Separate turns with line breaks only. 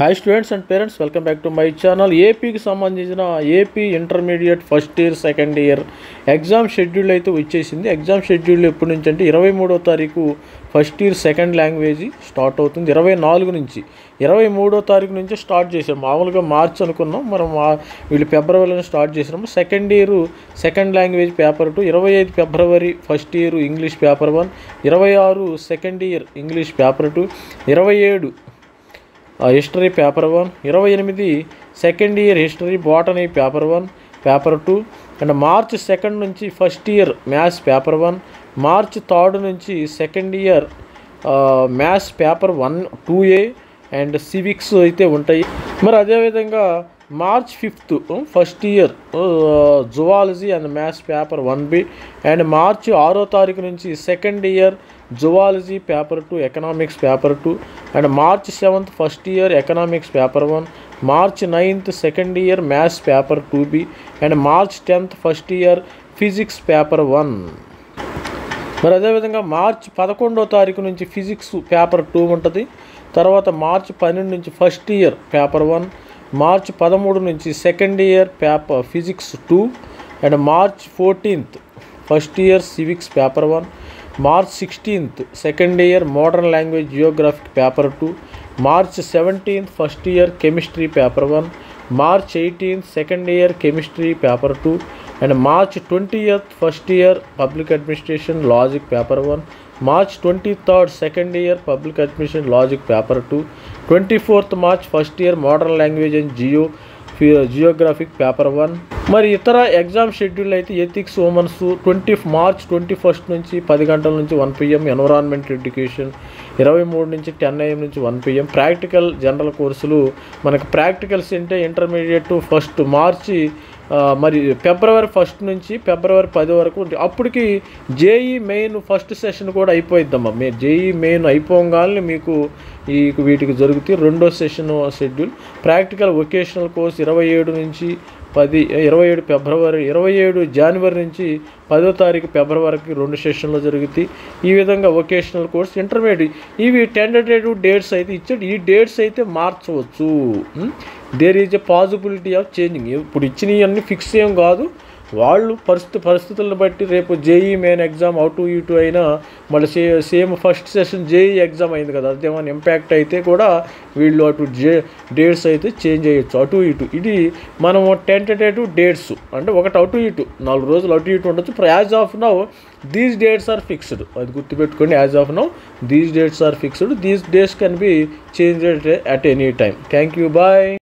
Hi students and parents, welcome back to my channel. ఏపీకి సంబంధించిన AP intermediate first year second year exam schedule అయితే వచ్చేసింది. Exam schedule ఎప్పటి నుంచి అంటే 23వ తారీఖు first year second language start అవుతుంది. 24 నుంచి 23వ తారీఖు నుంచి స్టార్ట్ చేసాం. మామూలుగా మార్చ్ అనుకున్నాం, మనం వీళ్ళు ఫిబ్రవరిలో స్టార్ట్ చేసినాము. Second year second language paper 2, 25 February first year English paper 1, 26 second year English paper 2, 27 history paper 1, 28 second year history botany paper 1 paper 2, and March 2 నుంచి first year maths paper 1, March 3 నుంచి second year maths paper 1, 2A and civics అయితే ఉంటాయి. మరి అదేవిధంగా March 5 first year zoology and maths paper 1B and March 6వ తారీఖు నుంచి second year zoology paper 2, economics paper 2 and March 7 first year economics paper 1, March 9 second year maths paper 2B and March 10 first year physics paper 1. మరి అదేవిధంగా March 11వ తారీఖు నుంచి physics paper 2 ఉంటుంది. తర్వాత March 12 నుంచి ఫస్ట్ ఇయర్ పేపర్ 1, మార్చ్ 13 నుంచి second year paper physics 2 and March 14 first year civics paper 1, March 16 second year modern language geographic paper 2, March 17 first year chemistry paper 1, March 18 second year chemistry paper 2 and March 20 first year public administration logic paper 1, March 23 second year public administration logic paper 2, 24 March first year modern language and geographic paper 1. మరి ఇతర exam schedule అయితే ethics women's March 21 నుంచి 10 గంటల నుంచి 1 PM, environment education 23 నుంచి 10 AM నుంచి 1 PM. Practical general కోర్సులు మనకి ప్రాక్టికల్స్ అంటే ఇంటర్మీడియట్ ఫస్ట్ మార్చి మరి ఫిబ్రవరి 1 నుంచి ఫిబ్రవరి 10 వరకు. అప్పటికి జేఈ మెయిన్ ఫస్ట్ సెషన్ కూడా అయిపోయిద్దమ్మా. మీరు జేఈ మెయిన్ అయిపోగానే మీకు వీటికి జరుగుతాయి రెండో session schedule. Practical vocational course 27 నుంచి 27 జనవరి నుంచి 10వ తారీఖు ఫిబ్రవరికి 2 సెషన్లు జరుగుతాయి. ఈ విధంగా వొకేషనల్ కోర్స్ ఇంటర్మీడియట్ ఇవి టెంటేటివ్ డేట్స్ అయితే ఇచ్చాడు. ఈ డేట్స్ అయితే మార్చవచ్చు. There is a possibility of changing. ఇప్పుడు ఇచ్చినవన్నీ ఫిక్స్ ఏం కాదు, వాళ్ళు పరిస్థితులను బట్టి రేపు జేఈ మెయిన్ ఎగ్జామ్ అటు ఇటు అయినా మళ్ళీ same first session JEE exam అయింది కదా, అదేమైనా ఇంపాక్ట్ అయితే కూడా వీళ్ళు అటు డేట్స్ అయితే చేంజ్ చేయొచ్చు అటు ఇటు. ఇది మనము టెంటేటివ్ డేట్స్ అంటే ఒకటి అటు ఇటు 4 రోజులు అటు ఇటు ఉండొచ్చు. As of now these dates are fixed, అది గుర్తుపెట్టుకోండి. As of now these dates are fixed. These dates can be changed at any time. Thank you, bye.